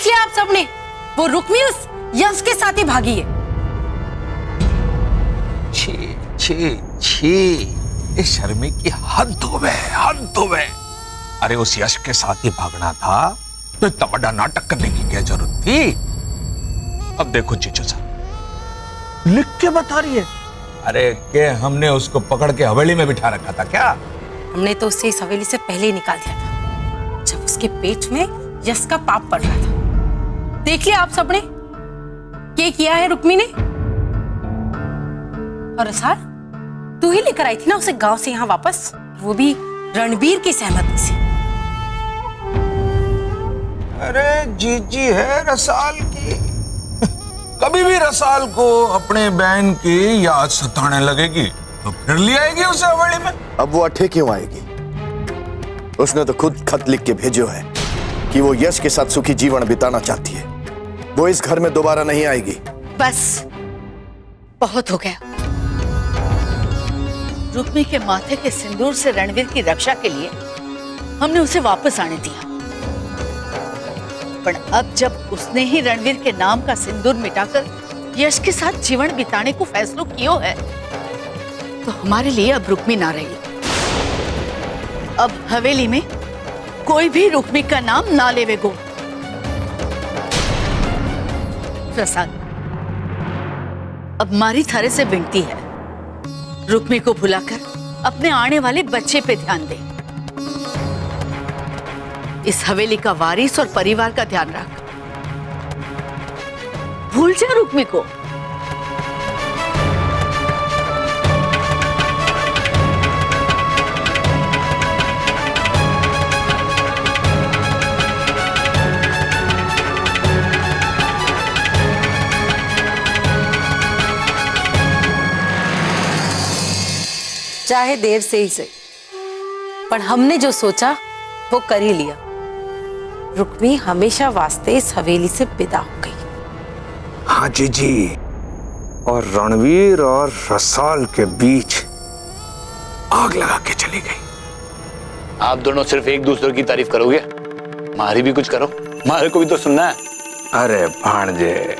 देख लिया आप सबने, वो रुक्मी उस यश के साथ ही भागी है। छी छी छी, इस शर्मी की हद हो गए। अरे उस यश के साथ ही भागना था तो इतना बड़ा नाटक करने की क्या जरूरत थी। अब देखो जीजू साहब लिख के बता रही है। अरे के हमने उसको पकड़ के हवेली में बिठा रखा था क्या? हमने तो उसे इस हवेली से पहले ही निकाल दिया था, जब उसके पेट में यश का पाप पड़ रहा था। देख लिया आप सबने क्या किया है रुक्मी ने। और रसाल, तू ही लेकर आई थी ना उसे गांव से यहाँ वापस, वो भी रणबीर की सहमति से। अरे जीजी है रसाल की, कभी भी रसाल को अपने बहन की याद सताने लगेगी तो फिर ले आएगी उसे हवेली में। अब वो अठे क्यों आएगी? उसने तो खुद खत लिख के भेजो है कि वो यश के साथ सुखी जीवन बिताना चाहती है। वो इस घर में दोबारा नहीं आएगी। बस बहुत हो गया। रुक्मी के माथे के सिंदूर से रणवीर की रक्षा के लिए हमने उसे वापस आने दिया, पर अब जब उसने ही रणवीर के नाम का सिंदूर मिटाकर यश के साथ जीवन बिताने को फैसला किया है, तो हमारे लिए अब रुक्मी ना रही। अब हवेली में कोई भी रुक्मी का नाम ना लेवेगो। प्रसाद, अब हमारी थारे से विनती है, रुक्मी को भुलाकर अपने आने वाले बच्चे पे ध्यान दे। इस हवेली का वारिस और परिवार का ध्यान रख। भूल जा रुक्मी को। चाहे देर से ही सही, पर हमने जो सोचा वो कर ही लिया। रुक्मी हमेशा वास्ते इस हवेली से विदा हो गई। हाँ जीजी, और रणवीर और रसाल के बीच आग लगा के चली गई। आप दोनों सिर्फ एक दूसरे की तारीफ करोगे, हमारी भी कुछ करो, हमारे को भी तो सुनना है। अरे भांजे,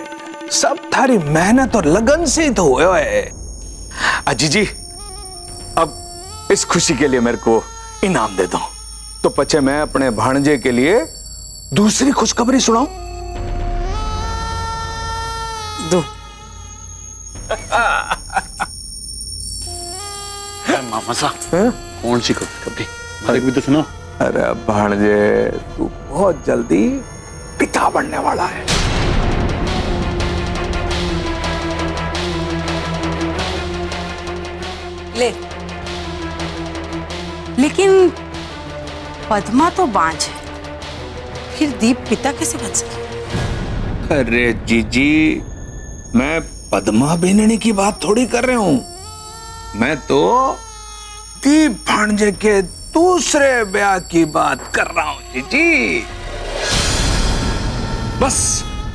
सब थारी मेहनत और लगन से ही तो हुए है। जीजी, अब इस खुशी के लिए मेरे को इनाम दे दो, तो पचे मैं अपने भांजे के लिए दूसरी खुशखबरी सुनाऊं। दो। मामा साहब, कौन सी खुशखबरी? हमारे को भी तो सुनो। अरे भांजे, तू बहुत जल्दी पिता बनने वाला है। लेकिन पद्मा तो बांझ है, फिर दीप पिता कैसे बन सके? अरे जीजी, मैं पद्मा बेननी की बात थोड़ी कर रहा हूं, मैं तो दीप भांजे के दूसरे ब्याह की बात कर रहा हूं जीजी। बस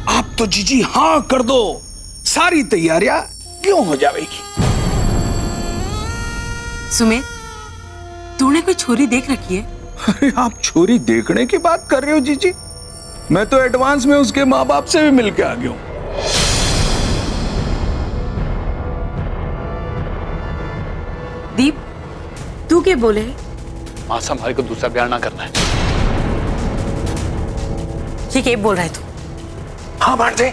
आप तो जीजी हाँ कर दो, सारी तैयारियां क्यों हो जाएगी। सुमित, तूने कोई छोरी देख रखी है? अरे आप छोरी देखने की बात कर रहे हो जीजी? मैं तो एडवांस में उसके माँ बाप से भी मिलके आ गया हूं। दीप, तू क्या बोले? माँ साहब, हमारे को दूसरा ब्याह ना करना है। ये क्या बोल रहा है तू? हाँ भांजे,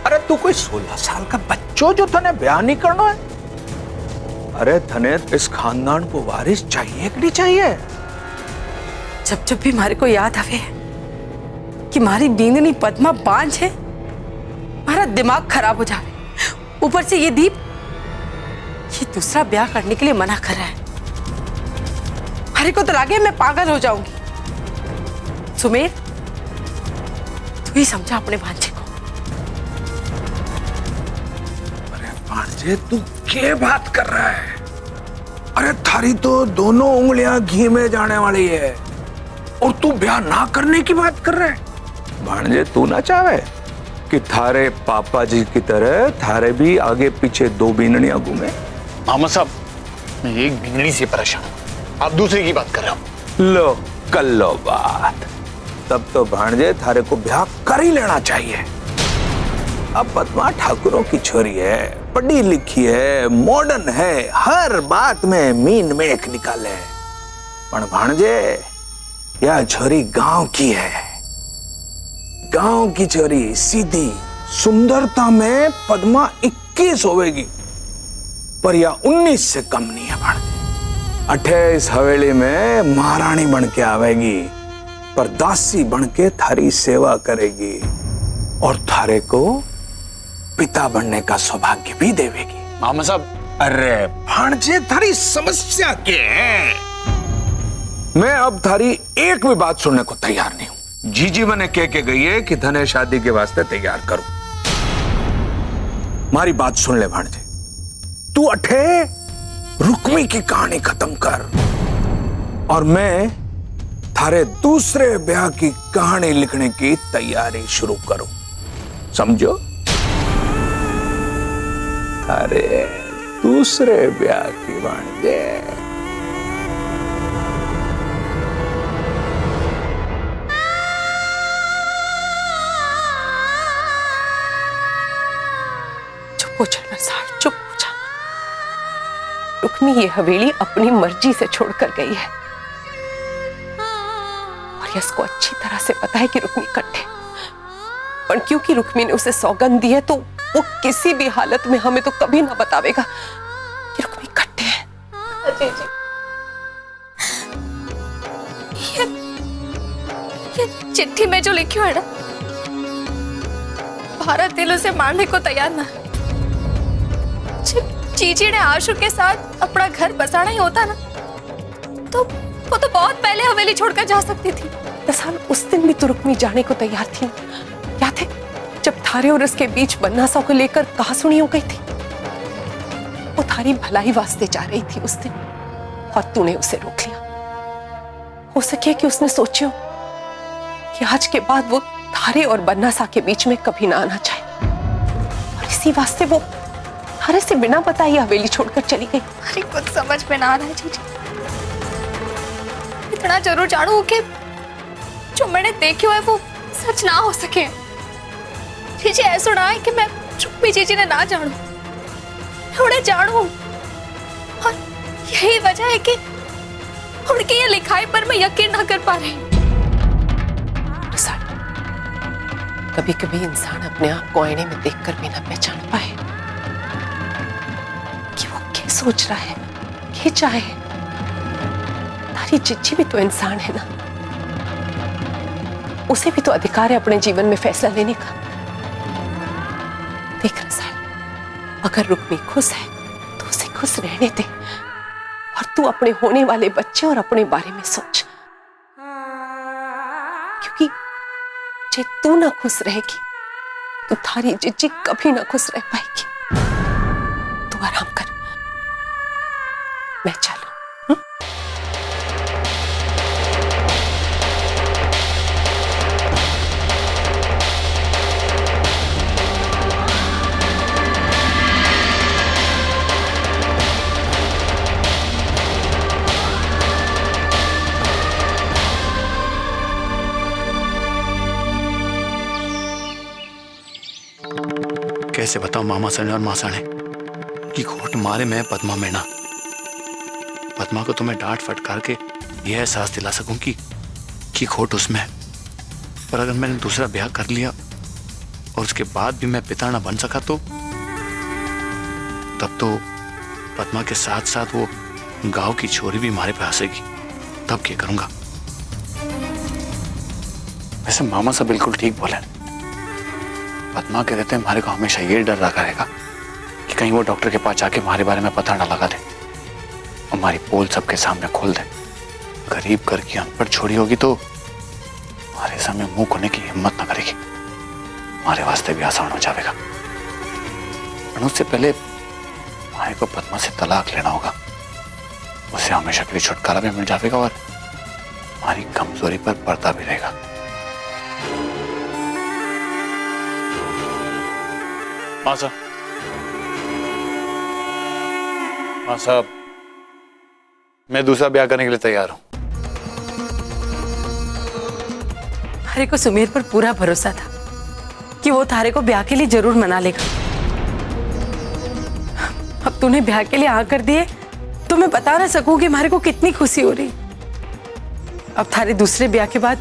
अरे तू कोई 16 साल का बच्चों जो तने ब्याह नहीं करना है? अरे थने इस खानदान को वारिस चाहिए कि नहीं चाहिए? जब जब भी हमारे को याद आवे कि हमारी बींगनी पद्मा बांझ है, हमारा दिमाग खराब हो जावे। ऊपर से ये दीप, ये दूसरा ब्याह करने के लिए मना कर रहा है। हमारे को तो लगे मैं पागल हो जाऊंगी। सुमेर, तू ही समझा अपने भांजे को। अरे भांजे, तू क्या बात कर रहा है? अरे थारी तो दोनों उंगलियां घी में जाने वाली है और तू ब्याह ना करने की बात कर रहा है। भांजे, तू ना चाहे कि थारे पापा जी की तरह थारे भी आगे पीछे दो बीननियां घूमे? मामा साहब, मैं एक बीननी से परेशान हूं, आप दूसरे की बात कर रहे हो। लो कर लो बात। तब तो भांजे थारे को ब्याह कर ही लेना चाहिए। अब पद्मा ठाकुरों की छोरी है, पढ़ी लिखी है, मॉडर्न है, हर बात में मीन मेख निकाले। पण भांजे यह छोरी गांव की है, गांव की छोरी, सीधी। सुंदरता में पद्मा 21 होवेगी, पर यह 19 से कम नहीं है भांजे। 28 हवेली में महारानी बन के आवेगी, पर दासी बन के थारी सेवा करेगी और थारे को पिता बनने का सौभाग्य भी देवेगी। मामा साहब, अरे भांजे, थारी समस्या क्या है? मैं अब थारी एक भी बात सुनने को तैयार नहीं हूं। जीजी मैंने कह के गई है कि धने शादी के वास्ते तैयार करो। मारी बात सुन ले भांजे, तू अठे रुक्मी की कहानी खत्म कर और मैं थारे दूसरे ब्याह की कहानी लिखने की तैयारी शुरू करूं, समझो? अरे दूसरे ब्याह की भांजे। चुप हो जा नरसाल, चुप हो जा। रुक्मी ये हवेली अपनी मर्जी से छोड़कर गई है और यश को अच्छी तरह से पता है कि रुक्मी कट्टे, पर क्योंकि रुक्मी ने उसे सौगंध दी है तो वो किसी भी हालत में हमें तो कभी ना बतावेगा कि रुक्मी कट्टे हैं। अजय जी, ये चिट्ठी में जो लिखी है ना, भारत दिल उसे मारने को तैयार ना। जीजी ने आशु के साथ अपना घर बसाना ही होता ना, तो वो तो बहुत पहले हवेली छोड़कर जा सकती थी। नरसाल, उस दिन भी तो रुक्मी जाने को तैयार थी, याद है जब थारे और उसके बीच बन्नासा को लेकर कहा सुनी हो गई थी? वो थारी भलाई वास्ते जा रही थी उस दिन और तूने उसे रोक लिया। हो सके कि उसने सोचे हो कि आज के बाद वो थारे और बन्नासा के बीच में कभी ना आना चाहे और इसी वास्ते वो थारे से बिना बताई हवेली छोड़कर चली गई। अरे कुछ समझ में ना आ रहा है जीजी। इतना जरूर जानू कि जो मैंने देखे हुए वो सच ना हो सके। जीजी ऐसा ना है कि मैं रुक्मी जीजी ने ना जानू, मैं उन्हें जानू और यही वजह है कि उनकी ये लिखाई पर मैं यकीन ना कर पा रही। कभी कभी इंसान अपने आप को आईने में देखकर भी ना पहचान पाए कि वो क्या सोच रहा है, क्या चाहे। तारी जिज्जी भी तो इंसान है ना, उसे भी तो अधिकार है अपने जीवन में फैसला लेने का। देख रसाल, अगर रुक्मी खुश है तो उसे खुश रहने दे और तू अपने होने वाले बच्चे और अपने बारे में सोच, क्योंकि जे तू ना खुश रहेगी तो थारी जिज्जी कभी ना खुश रह पाएगी। तू आराम कर, मैं चलूं। कैसे बताऊं मामा सने और मासाने कि खोट मारे मैं पद्मा में ना। पद्मा को तो मैं डांट फटकार के यह एहसास दिला सकूं कि खोट उसमें है, पर अगर मैंने दूसरा ब्याह कर लिया और उसके बाद भी मैं पिता ना बन सका तो तब तो पद्मा के साथ साथ वो गांव की छोरी भी मारे पे हंसेगी। तब क्या करूंगा? वैसे मामा सब बिल्कुल ठीक बोले। पद्मा के रहते हमारे को हमेशा ये डर रखा रहेगा कि कहीं वो डॉक्टर के पास जाके हमारे बारे में पता ना लगा दे, हमारी पोल सबके सामने खोल दे। गरीब घर की अनपढ़ छोड़ी होगी तो हमारे सामने मुंह खोलने की हिम्मत ना करेगी, हमारे वास्ते भी आसान हो जाएगा। उससे पहले हमारे को पद्मा से तलाक लेना होगा, उससे हमेशा के लिए छुटकारा भी मिल जाएगा और हमारी कमजोरी पर पर्दा भी रहेगा। मां साहब, मैं दूसरा ब्याह करने के लिए तैयार हूं। थारे को सुमेर पर पूरा भरोसा था कि वो थारे को ब्याह के लिए जरूर मना लेगा। अब तूने ब्याह के लिए हाँ कर दिए तो मैं बता ना सकूं कि मारे को कितनी खुशी हो रही। अब थारे दूसरे ब्याह के बाद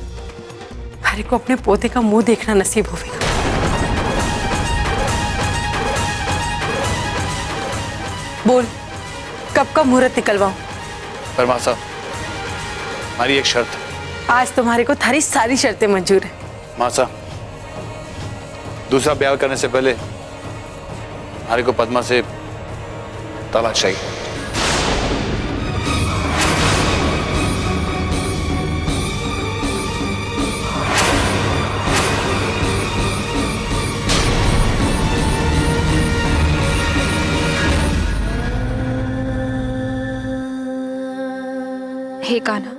थारे को अपने पोते का मुंह देखना नसीब होगा। बोल, कब का मुहूर्त निकलवाऊं? पर माँ साहब, हमारी एक शर्त है। आज तुम्हारे को थारी सारी शर्तें मंजूर है। माँ साहब, दूसरा ब्याह करने से पहले हमारे को पद्मा से तलाक चाहिए। हे कान्हा,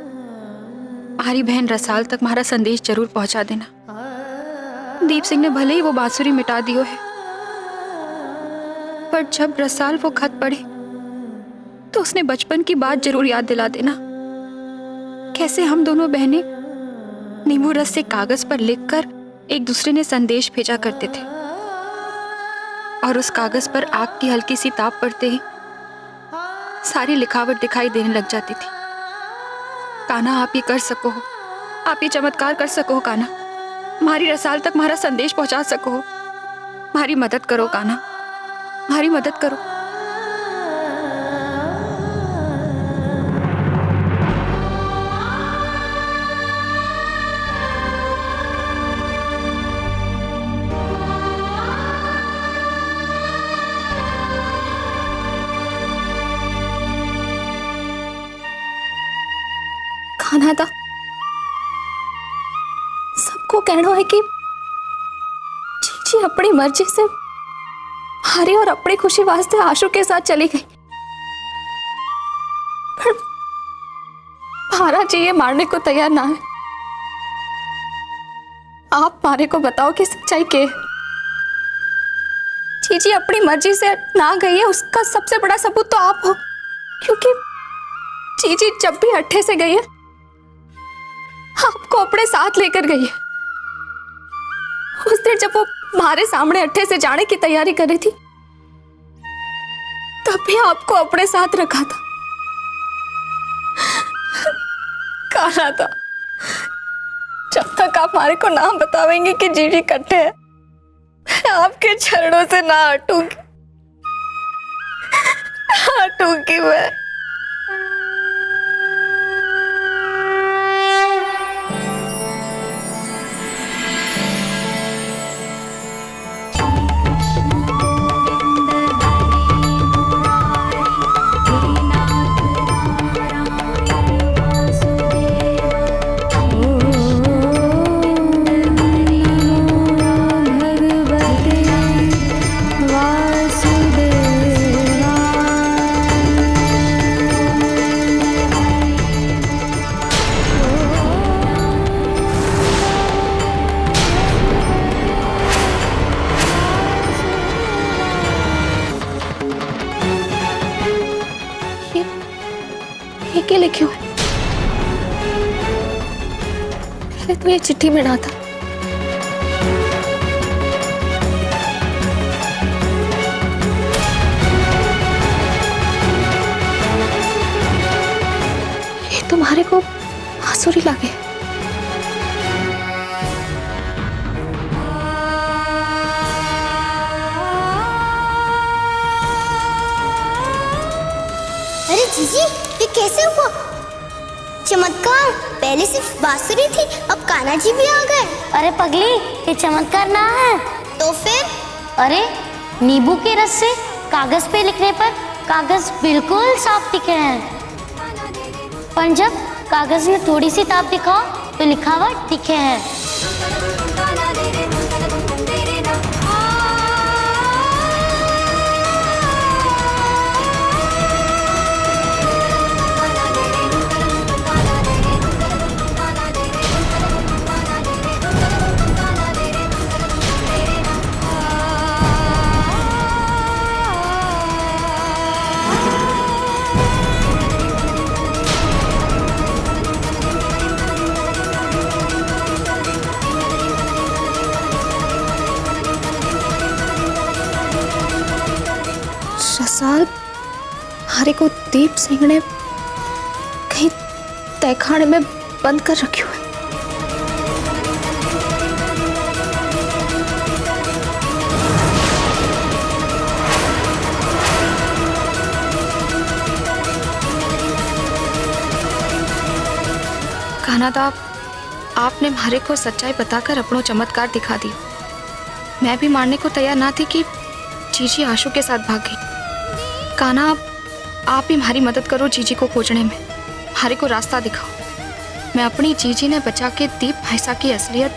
हमारी बहन रसाल तक हमारा संदेश जरूर पहुंचा देना। दीप सिंह ने भले ही वो बांसुरी मिटा दियो है, पर जब रसाल वो खत पढ़े तो उसने बचपन की बात जरूर याद दिला देना। कैसे हम दोनों बहनें नींबू रस से कागज पर लिखकर एक दूसरे ने संदेश भेजा करते थे, और उस कागज पर आग की हल्की सी ताप पड़ते ही सारी लिखावट दिखाई देने लग जाती थी। कान्हा, आप ये कर सको हो, आप ये चमत्कार कर सको हो कान्हा। हमारी रसाल तक हमारा संदेश पहुंचा सको हो। हमारी मदद करो कान्हा, हमारी मदद करो। कान्हा था, सबको कहना है कि चीची अपनी मर्जी से हारी और अपनी खुशी वास्ते आशु के साथ चली गई, पर महाराज जी ये मारने को तैयार ना है। आप मारे को बताओ कि सच्चाई क्या है। चीची अपनी मर्जी से ना गई है, उसका सबसे बड़ा सबूत तो आप हो, क्योंकि चीची जब भी अट्ठे से गई है आपको अपने साथ लेकर गई है। उस दिन जब वो हमारे सामने अट्ठे से जाने की तैयारी कर रही थी तब भी आपको अपने साथ रखा था। कहा था जब तक आप हमारे को ना बतावेंगे कि जीजी कट्टे है, मैं आपके चरणों से ना हटूंगी, ना हटूंगी मैं। के लिखे हुए पहले तो ये चिट्ठी में ना था। ये तुम्हारे को आसुरी लगे। अरे जीजी, ये कैसे हुआ? चमत्कार, पहले सिर्फ बांसुरी थी, अब कान्हा जी भी आ गए। अरे पगली, ये चमत्कार ना है तो फिर? अरे नींबू के रस से कागज पे लिखने पर कागज बिल्कुल साफ दिखे हैं, पर जब कागज ने थोड़ी सी ताप दिखाओ तो लिखावट दिखे हैं। साल हमारे को दीप सिंह ने कहीं तहखाने में बंद कर रखी हुई। कान्हा दा, आपने हमारे को सच्चाई बताकर अपनो चमत्कार दिखा दी। मैं भी मानने को तैयार ना थी कि जीजी आशु के साथ भाग गई। कान्हा, आप ही हमारी मदद करो जीजी को खोजने में, हमारे को रास्ता दिखाओ। मैं अपनी जीजी ने बचा के दीप भाईसा की असलियत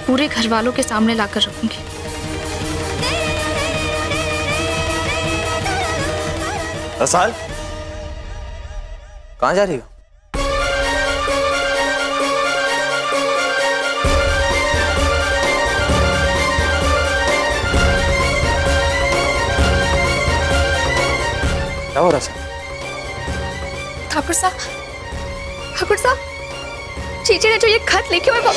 पूरे घर वालों के सामने लाकर रखूंगी। रसाल, कहाँ जा रही हो? क्या हो रहा है? ठाकुर साहब, जीजी ने जो ये खत लिखे हुए वो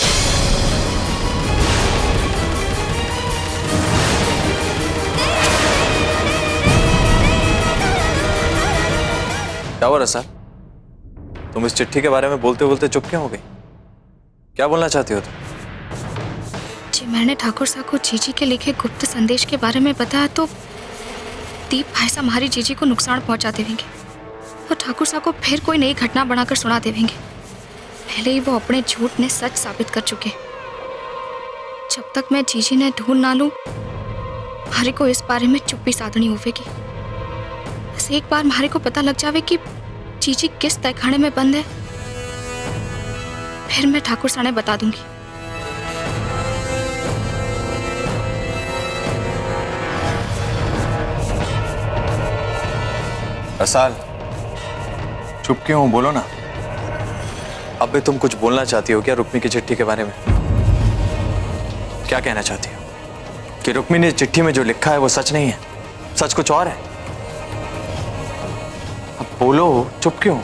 क्या हुआ रसाल? तुम इस चिट्ठी के बारे में बोलते बोलते चुप क्यों हो गई? क्या बोलना चाहती हो तुम? जी, मैंने ठाकुर साहब को जीजी के लिखे गुप्त संदेश के बारे में बताया तो दीप भाई साहब हमारी जीजी को नुकसान पहुंचा देंगे और ठाकुर साहब को फिर कोई नई घटना बनाकर सुना देंगे। पहले ही वो अपने झूठ ने सच साबित कर चुके। जब तक मैं जीजी ने ढूंढ ना लूं, हमारे को इस बारे में चुप्पी साधनी होगी। बस एक बार हमारे को पता लग जावे कि जीजी किस तहखाने में बंद है, फिर मैं ठाकुर साहब ने बता दूंगी। रसाल, चुप क्यों हो? बोलो ना। अब भी तुम कुछ बोलना चाहती हो क्या रुक्मी की चिट्ठी के बारे में? क्या कहना चाहती हो कि रुक्मी ने चिट्ठी में जो लिखा है वो सच नहीं है, सच कुछ और है? अब बोलो, चुप क्यों?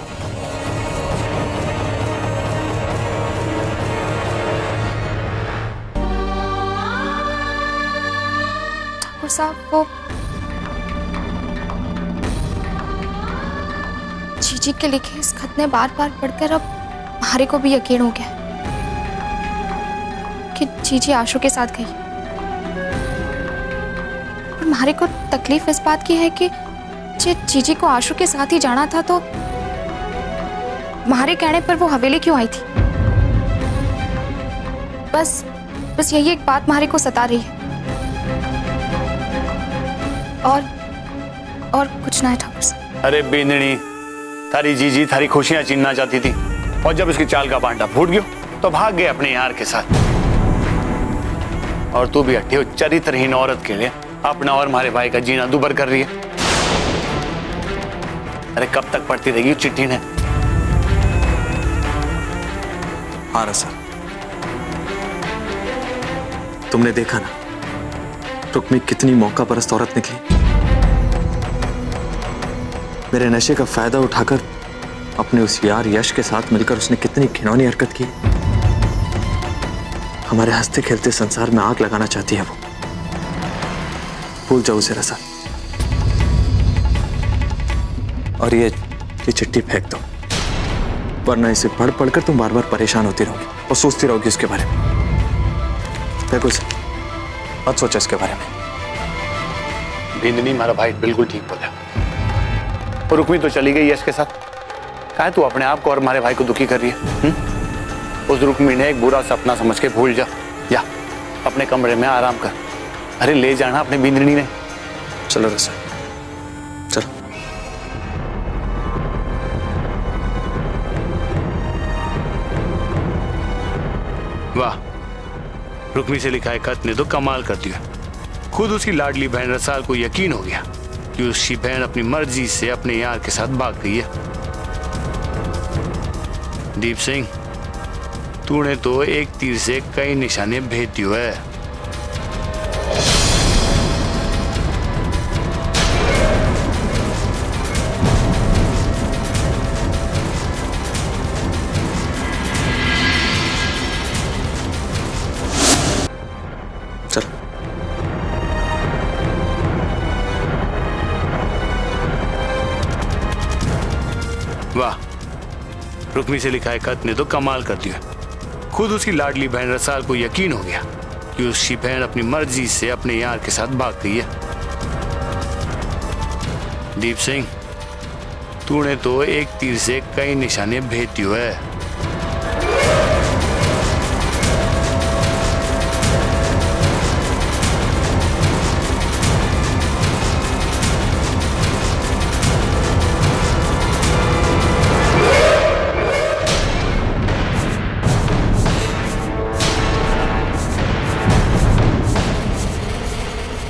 ठाकुर साहब, वो जीजी के लिखे इस खत ने बार बार पढ़कर अब हमारे को भी यकीन हो गया कि जीजी आशु के साथ गई। और हमारे को तकलीफ इस बात की है कि जीजी को आशु के साथ ही जाना था तो हमारे कहने पर वो हवेली क्यों आई थी? बस यही एक बात हमारे को सता रही है और कुछ ना है ठाकुर साहब। अरे बिंदनी, थारी जीजी थारी खुशियां छीनना चाहती थी और जब इसकी चाल का बांटा फूट गया तो भाग गए अपने यार के साथ। और तू भी हट्टी हो चरित्रहीन औरत के लिए अपना और हमारे भाई का जीना दुबर कर रही है। अरे कब तक पढ़ती रहेगी चिट्ठी ने? हाँ रसा, तुमने देखा ना रुक्मी कितनी मौका परस्त औरत निकली। मेरे नशे का फायदा उठाकर अपने उस यार यश के साथ मिलकर उसने कितनी घिनौनी हरकत की। हमारे हंसते खेलते संसार में आग लगाना चाहती है वो। भूल जाओ उसे रसा, और ये चिट्ठी फेंक दो, वरना इसे पढ़ पढ़कर तुम बार बार परेशान होती रहोगी और सोचती रहोगी उसके बारे में। देखो उसे मत सोचो इसके बारे में। बिंदनी, हमारा भाई बिल्कुल ठीक बोला। और रुक्मी तो चली गई यश के साथ। काहे तू अपने आप को और हमारे भाई को दुखी कर रही है? उस रुक्मी ने एक बुरा सपना समझ के भूल जा अपने कमरे में आराम कर। अरे ले जाना अपने बिंदनी ने। चलो रसा, चलो। वाह, रुक्मी से लिखा है खत ने तो कमाल कर दिया। खुद उसकी लाडली बहन रसाल को यकीन हो गया कि उसकी बहन अपनी मर्जी से अपने यार के साथ भाग गई है। दीप सिंह, तूने तो एक तीर से कई निशाने भेज दिए है। चलो। रुक्मी से लिखा है खत ने तो कमाल कर दिया। खुद उसकी लाडली बहन रसाल को यकीन हो गया कि उसकी बहन अपनी मर्जी से अपने यार के साथ भाग गई है। दीप सिंह, तूने तो एक तीर से कई निशाने भेज दिए है।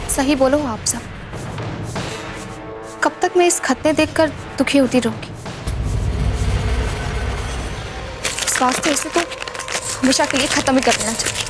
सही बोलो आप सब। कब तक मैं इस खतने देखकर दुखी होती रहूंगी? इस वास्ते इसे तो हमेशा के लिए खत्म ही कर देना चाहिए।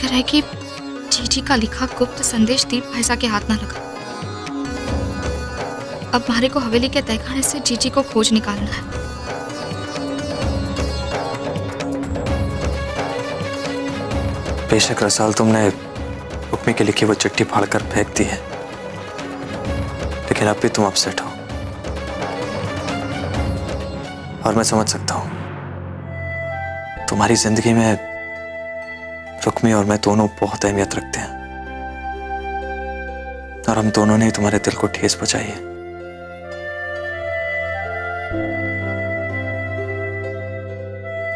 है कि जीजी का लिखा गुप्त संदेश दीप भाईसा के हाथ ना लगा। अब मारे को हवेली के तहखाने से जीजी को खोज निकालना है। बेशक रसाल, तुमने रुक्मी की लिखी वो चिट्ठी फाड़कर फेंक दी है, लेकिन अब भी तुम अपसेट हो और मैं समझ सकता हूं। तुम्हारी जिंदगी में रुक्मी और मैं दोनों बहुत अहमियत रखते हैं और हम दोनों ने तुम्हारे दिल को ठेस पहुंचाई है।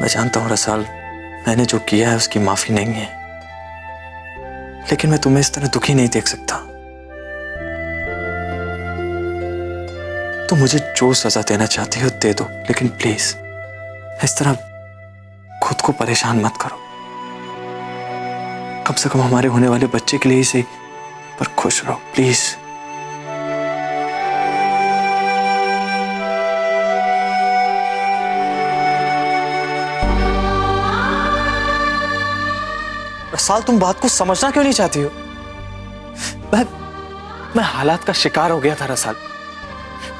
मैं जानता हूं रसाल, मैंने जो किया है उसकी माफी नहीं है, लेकिन मैं तुम्हें इस तरह दुखी नहीं देख सकता। तुम मुझे जो सजा देना चाहती हो दे दो, लेकिन प्लीज इस तरह खुद को परेशान मत करो। कम से कम हमारे होने वाले बच्चे के लिए ही सही, पर खुश रहो प्लीज। रसाल, तुम बात को समझना क्यों नहीं चाहती हो? मैं हालात का शिकार हो गया था रसाल।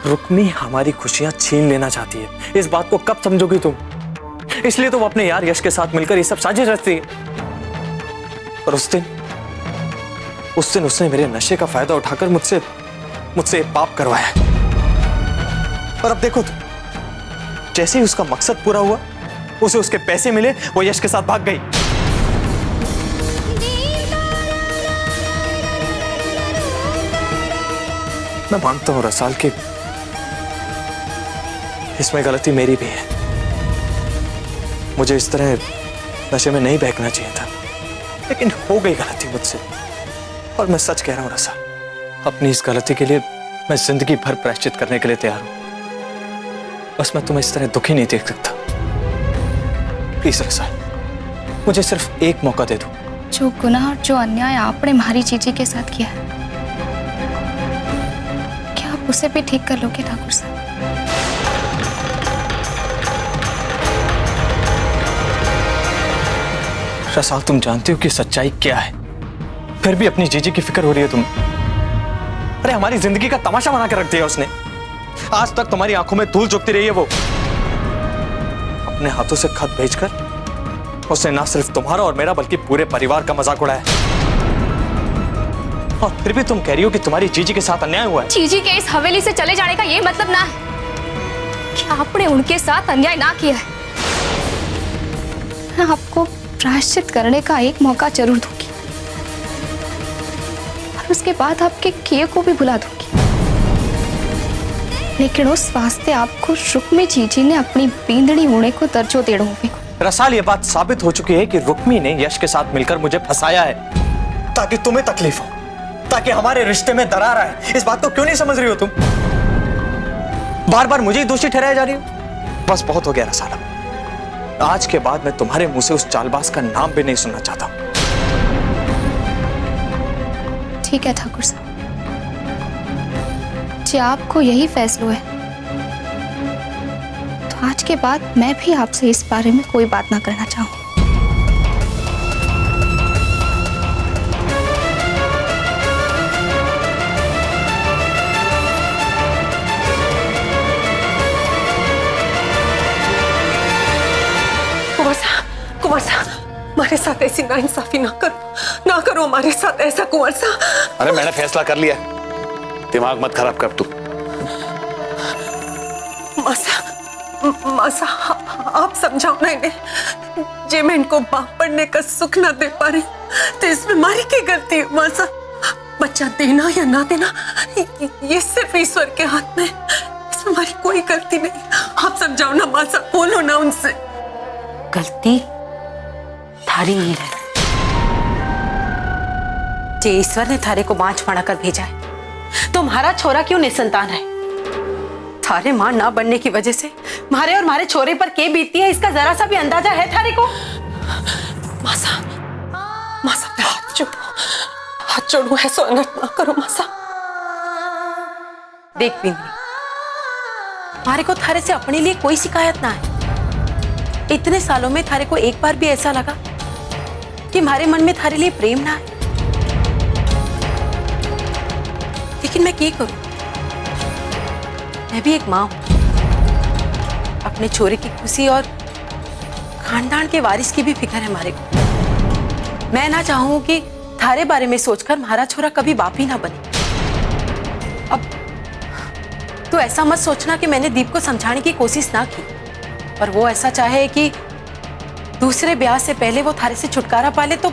रुक्मी हमारी खुशियां छीन लेना चाहती है, इस बात को कब समझोगी तुम? इसलिए तो वो अपने यार यश के साथ मिलकर ये सब साजिश रचती है। और उस दिन उसने मेरे नशे का फायदा उठाकर मुझसे पाप करवाया। और अब देखो जैसे ही उसका मकसद पूरा हुआ, उसे उसके पैसे मिले, वो यश के साथ भाग गई। मैं मानता हूं रसाल कि इसमें गलती मेरी भी है। मुझे इस तरह नशे में नहीं बहकना चाहिए था, लेकिन हो गई गलती मुझसे। और मैं सच कह रहा हूं रसाल, अपनी इस गलती के लिए मैं जिंदगी भर प्रायश्चित करने के लिए तैयार हूं। बस मैं तुम्हें इस तरह दुखी नहीं देख सकता। प्लीज रसाल, मुझे सिर्फ एक मौका दे दो। जो गुनाह और जो अन्याय आपने हमारी जीजी के साथ किया है, क्या आप उसे भी ठीक कर लोगे ठाकुर साहब? रसाल, तुम जानते हो कि सच्चाई क्या है, फिर भी अपनी जीजी की फिक्र हो रही है तुम्हें। अरे हमारी जिंदगी का तमाशा बना कर रख दिया उसने। आज तक तुम्हारी आंखों में धूल झोंकती रही है वो। अपने हाथों से खत भेजकर उसने ना सिर्फ तुम्हारा और मेरा बल्कि पूरे परिवार का मजाक उड़ाया। और फिर भी तुम कह रही हो कि तुम्हारी जीजी के साथ अन्याय हुआ है। जीजी के इस हवेली से चले जाने का ये मतलब ना है कि आपने उनके साथ अन्याय ना किया है। मैं आपको प्रायश्चित करने का एक मौका जरूर दूंगी और उसके बाद आपके किए को भी भुला दूंगी, लेकिन उस वास्ते आपको रुक्मी जीजी ने अपनी बींदड़ी होने को दर्जो देना होगा। रसाल, ये बात साबित हो चुकी है कि रुक्मी ने यश के साथ मिलकर मुझे फंसाया है ताकि तुम्हें तकलीफ हो, ताकि हमारे रिश्ते में दरार आए। इस बात को क्यों नहीं समझ रही हो तुम? बार बार मुझे ही दोषी ठहराया जा रही हो। बस बहुत हो गया रसाला। आज के बाद मैं तुम्हारे मुंह से उस चालबाज का नाम भी नहीं सुनना चाहता। ठीक है ठाकुर साहब, जी आपको यही फैसला है तो आज के बाद मैं भी आपसे इस बारे में कोई बात ना करना चाहूँ। कुंवर साहब, हमारे साथ ऐसी नाइंसाफी ना करो हमारे साथ ऐसा कुंवर साहब। अरे मैंने फैसला कर लिया, दिमाग मत खराब कर तू। मासा आप समझाओ ना इन्हें, जे मैं इनको बाप पढ़ने का सुख ना दे पा रही तो इसमें हमारी क्या गलती है मासा? बच्चा देना या ना देना ये सिर्फ ईश्वर के हाथ में, इसमें हमारी कोई गलती नहीं। आप समझाओ ना मासा, बोलो ना उनसे। गलती थारी नहीं है, जे ईश्वर ने थारे को बांझ बनाकर भेजा है। तुम्हारा छोरा क्यों निसंतान है? थारे मां ना बनने की वजह से मारे और मारे छोरे पर के बीतती है, इसका जरा सा भी अंदाजा है थारे को? मासा पे हाथ जोड़ू, ऐसा अनर्थ ना करो मासा। देख बिंदी, मारे को थारे से अपने लिए कोई शिकायत ना है। इतने सालों में थारे को एक बार भी ऐसा लगा कि हमारे मन में थारे लिए प्रेम ना है? लेकिन मैं क्या करूं, मैं भी एक मां हूं। अपने छोरे की खुशी और खानदान के वारिस की भी फिक्र है हमारे को। मैं ना चाहूं कि थारे बारे में सोचकर हमारा छोरा कभी बाप ही ना बने। अब तो ऐसा मत सोचना कि मैंने दीप को समझाने की कोशिश ना की, पर वो ऐसा चाहे कि दूसरे ब्याह से पहले वो थारे से छुटकारा पा ले तो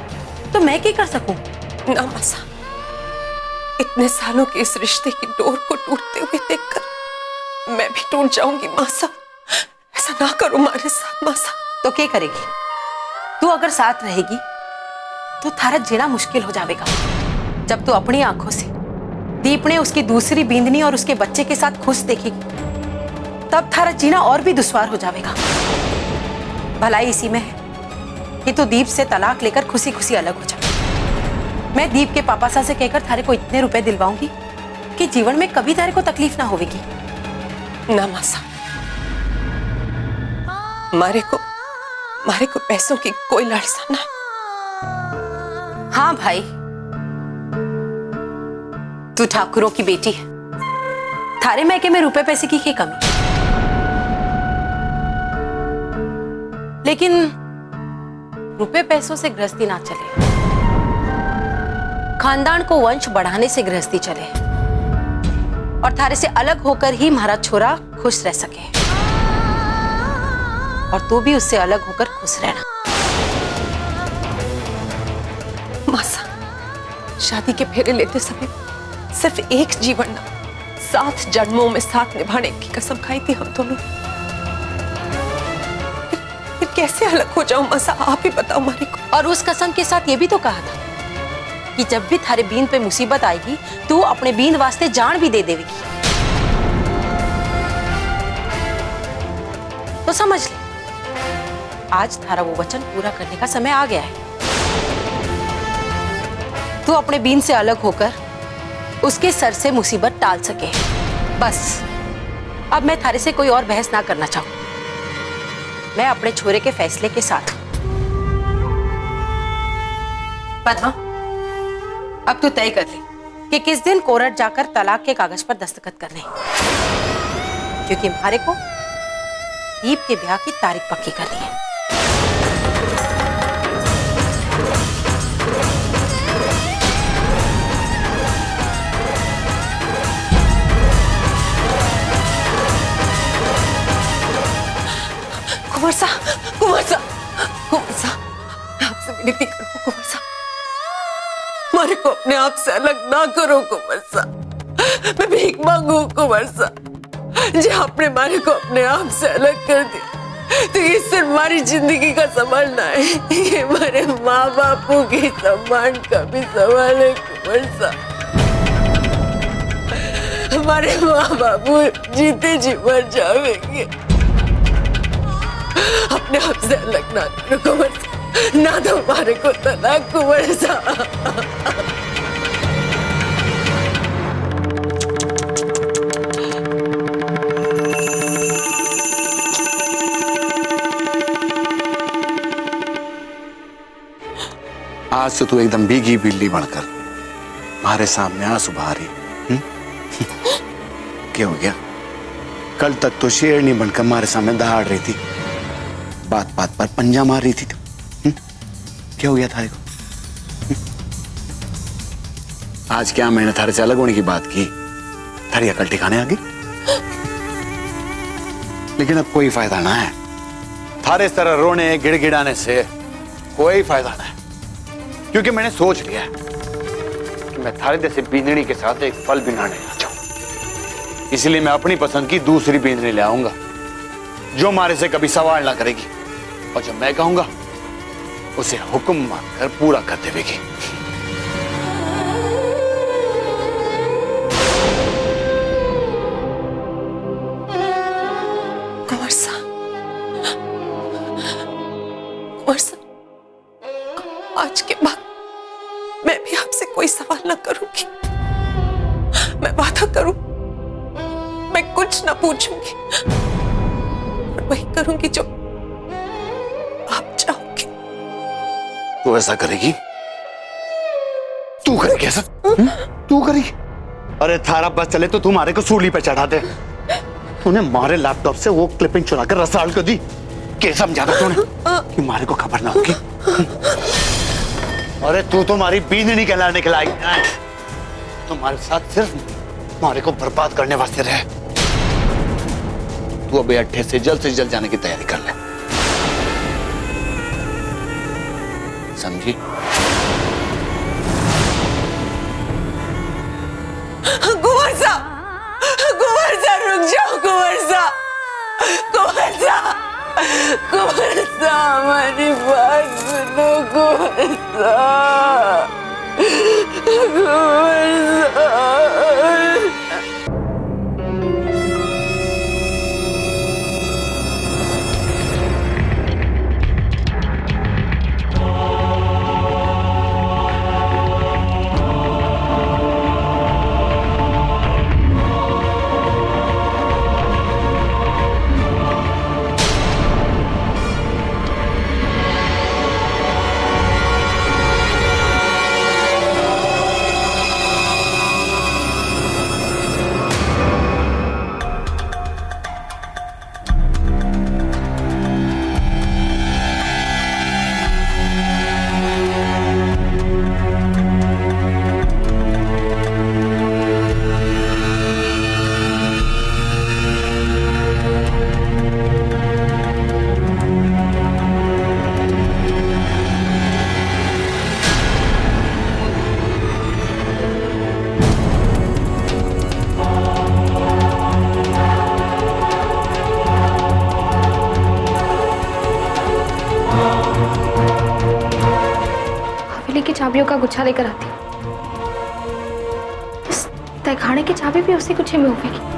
मैं क्या कर सकूं? ना मासा, इतने सालों के इस रिश्ते की डोर को टूटते हुए देखकर मैं भी टूट जाऊंगी मासा। ऐसा ना करो हमारे साथ मासा। तो क्या करेगी तू? अगर साथ रहेगी तो थारा जीना मुश्किल हो जाएगा। जब तू अपनी आंखों से दीप ने उसकी दूसरी बींदनी और उसके बच्चे के साथ खुश देखेगी तब थारा जीना और भी दुश्वार हो जाएगा। भलाई इसी में है कि तू दीप से तलाक लेकर खुशी खुशी अलग हो जाए। मैं दीप के पापा सा से कहकर थारे को इतने रुपए दिलवाऊंगी कि जीवन में कभी थारे को तकलीफ ना होगी। ना मासा, मारे को पैसों की कोई लालसा ना। हाँ भाई, तू ठाकुरों की बेटी है, थारे मैके में रुपए पैसे की क्या कमी? लेकिन रुपए पैसों से गृहस्थी ना चले, खानदान को वंश बढ़ाने से गृहस्थी चले और थारे से अलग होकर ही हमारा छोरा खुश रह सके और तू भी उससे अलग होकर खुश रहना। मासा, शादी के फेरे लेते समय सिर्फ एक जीवन ना 7 जन्मों में साथ निभाने की कसम खाई थी हम दोनों। फिर कैसे अलग हो जाऊं मासा, आप ही बताओ हमारे को। और उस कसम के साथ ये भी तो कहा था कि जब भी थारे बीन पे मुसीबत आएगी तू अपने बीन वास्ते जान भी दे देगी। तो समझ ले, आज थारा वो वचन पूरा करने का समय आ गया है। तू अपने बीन से अलग होकर उसके सर से मुसीबत टाल सके। बस अब मैं थारे से कोई और बहस ना करना चाहूं। मैं अपने छोरे के फैसले के साथ हूं। पद्मा, अब तू तय कर ले कि किस दिन कोर्ट जाकर तलाक के कागज पर दस्तखत करने, क्योंकि हमारे को दीप के ब्याह की तारीख पक्की करनी है। कुंवर साहब, आपसे विनती करो कुंवर साहब, हमारे को अपने आप से अलग ना करो कुंवर साहब। मैं भीख मांगू कुंवर साहब, जो आपने हमारे को अपने आप से अलग कर दिया तो ये सिर्फ हमारी जिंदगी का संभालना है, ये हमारे माँ बापू की सम्मान का भी सवाल है कुंवर साहब। हमारे माँ बापू जीते जी मर जाएंगे, अपने आप से अलग ना करो कुंवर साहब, ना दो हमारे को तलाक कुंवर साहब। आज से तू एकदम भीगी बिल्ली बनकर हमारे सामने आंसू बहा रही। क्या हो गया? कल तक तो शेरनी बनकर हमारे सामने दहाड़ रही थी, बात बात पर पंजा मार रही थी तू। क्या हो गया थारे को? आज क्या मैंने थारे से अलग होने की बात की? थारी अकल ठिकाने आ गई? लेकिन अब कोई फायदा ना है, थारे इस तरह रोने गिड़गिड़ाने से कोई फायदा ना है, क्योंकि मैंने सोच लिया है कि मैं थारे जैसे बींदनी के साथ एक पल भी ना लेना चाहूं। इसलिए मैं अपनी पसंद की दूसरी बींदनी ले आऊंगा जो हमारे से कभी सवाल ना करेगी, और जब मैं कहूंगा उसे हुक्म मानकर पूरा कर देगी। कुंवर साहब, कुंवर साहब, आज के बाद मैं भी आपसे कोई सवाल ना करूंगी। मैं वादा करूं, मैं कुछ ना पूछूंगी और वही करूंगी जो आप चाहोगे। तू ऐसा करेगी? तू करेगी ऐसा? तू करेगी? अरे थारा बस चले तो तुम्हारे को सूली पे चढ़ा दे। तूने मारे लैपटॉप से वो क्लिपिंग चुरा कर रसाल कर दी। क्या समझा तूने कि मारे को खबर ना होगी? अरे तू तुम्हारी बींदनी कहलाने के लायक है। तुम्हारे साथ सिर्फ मारे को बर्बाद करने वास्ते रहे। तू अबे अट्ठे से जल्द जाने की तैयारी कर ले, समझी? कुंवर साहब, कुंवर साहब रुक जाओ। कुंवर साहब, कुंवर साहब, कुंवर साहब हमारी बात सुनो। कुंवर साहब, कुंवर साहब। की चाबियों का गुच्छा लेकर आती हूँ। इस तहखाने की चाबी भी उसी गुच्छे में होगी।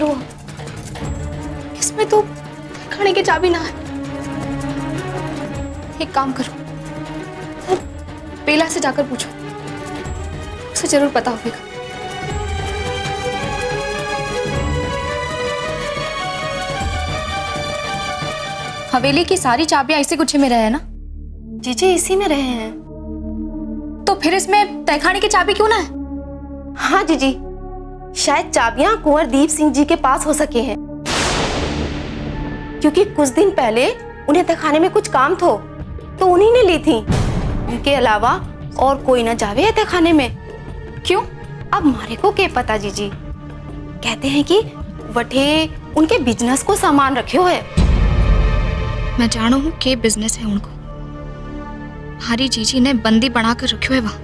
करूं? इसमें तो खाने की चाबी ना है। एक काम करो, बेला से जाकर पूछो, उसे जरूर पता होगा। हवेली की सारी चाबियां इसी गुच्छे में रहे हैं ना? जीजी इसी में रहे हैं। तो फिर इसमें तहखाने की चाबी क्यों ना है? हाँ जीजी, शायद चाबियां कुंवर दीप सिंह जी के पास हो सके हैं, क्योंकि कुछ दिन पहले उन्हें तहखाने में कुछ काम था तो उन्हीं ने ली थी। उनके अलावा और कोई ना जावे तहखाने में। क्यों? अब मारे को क्या पता जीजी। कहते हैं कि वठे उनके बिजनेस को सामान रखे हो है। मैं जानो हूँ के बिजनेस है उनको। हमारी जीजी ने बंदी बनाकर रखियो है वहां।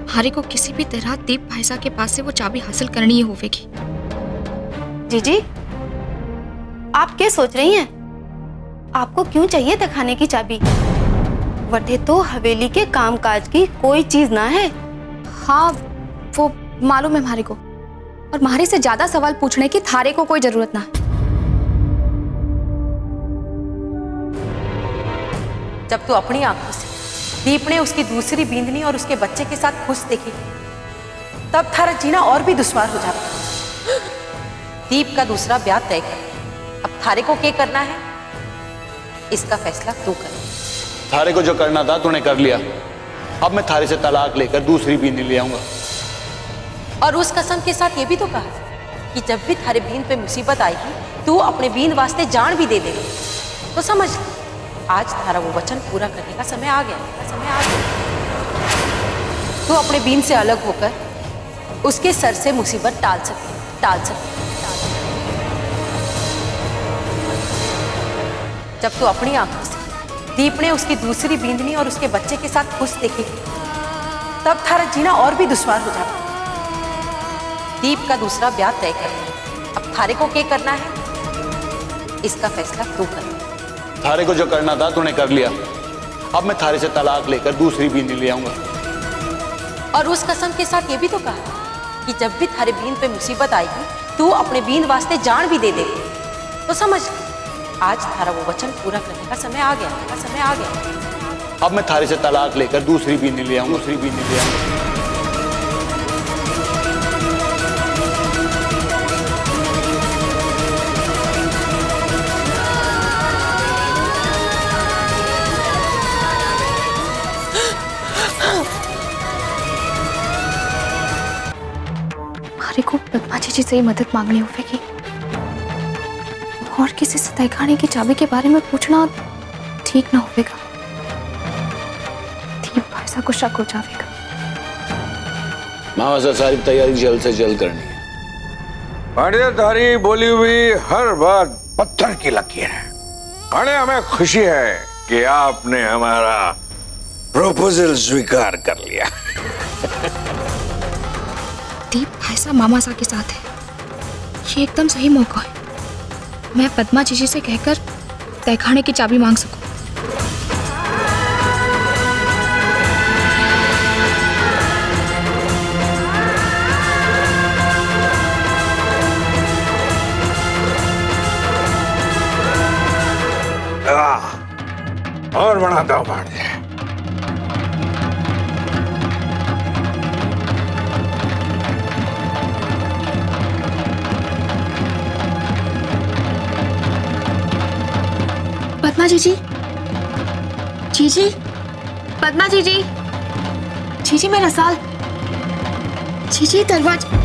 हमारे को किसी भी तरह दीप भाईसा के पास से वो चाबी हासिल करनी ही होगी। जीजी आप क्या सोच रही हैं? आपको क्यों चाहिए तहखाने की चाबी? वठे तो हवेली के कामकाज की कोई चीज ना है। हाँ वो मालूम है हमारे को, और हमारे से ज्यादा सवाल पूछने की थारे को कोई जरूरत ना है। जब तू अपनी आंखों से दीप ने उसकी दूसरी बींदनी और उसके बच्चे के साथ खुश देखी, तब थारा जीना और भी दुश्वार हो जाता। दीप का दूसरा ब्याह तय कर। अब थारे को क्या करना है, इसका फैसला तू कर। थारे को जो करना था तूने कर लिया। अब मैं थारे से तलाक लेकर दूसरी बीन ले आऊंगा। और उस कसम के साथ ये भी तो कहा कि जब भी थारे बीन पे मुसीबत आएगी तू अपने बीन वास्ते जान भी दे देगा। तो समझ ले, आज थारा वो वचन पूरा करने का समय आ गया। तू अपने बीन से अलग होकर उसके सर से मुसीबत टाल सके। जब तू अपनी आंखों से दीप ने उसकी दूसरी बींदनी और उसके बच्चे के साथ खुश देखेगी, तब थारा जीना और भी दुश्वार हो जाता। दीप का दूसरा ब्याह तय कर। अब थारे को क्या करना है, इसका फैसला तू कर। थारे को जो करना था तूने कर लिया। अब मैं थारे से तलाक लेकर दूसरी बीन ले आऊंगा। और उस कसम के साथ ये भी तो कहा कि जब भी थारे बीन पे मुसीबत आएगी तू अपने बीन वास्ते जान भी दे देगी। तो समझ, आज थारा वो वचन पूरा करने का समय आ गया। अब मैं थारे से तलाक लेकर दूसरी बीन ले आऊंगा। हमारे को पद्मा जी से ही मदद मांगनी होगी, और किसी से तहखाने की चाबी के बारे में पूछना ठीक ना होगा। दीप भाईसा को शक हो जाएगा। मामा सारी तैयारी जल्द से जल्द करनी है। पांडेयधारी बोली हुई हर बात पत्थर की लकीर है। पांडे, हमें खुशी है कि आपने हमारा प्रपोजल स्वीकार कर लिया। दीप भाईसा मामा सा के साथ है, ये एकदम सही मौका है। मैं पद्मा जीजी से कहकर तहखाने की चाबी मांग सकूं। और बनाता हूं भांजे। पद्मा जीजी, पद्मा जीजी, मेरा साल, जीजी दरवाजा।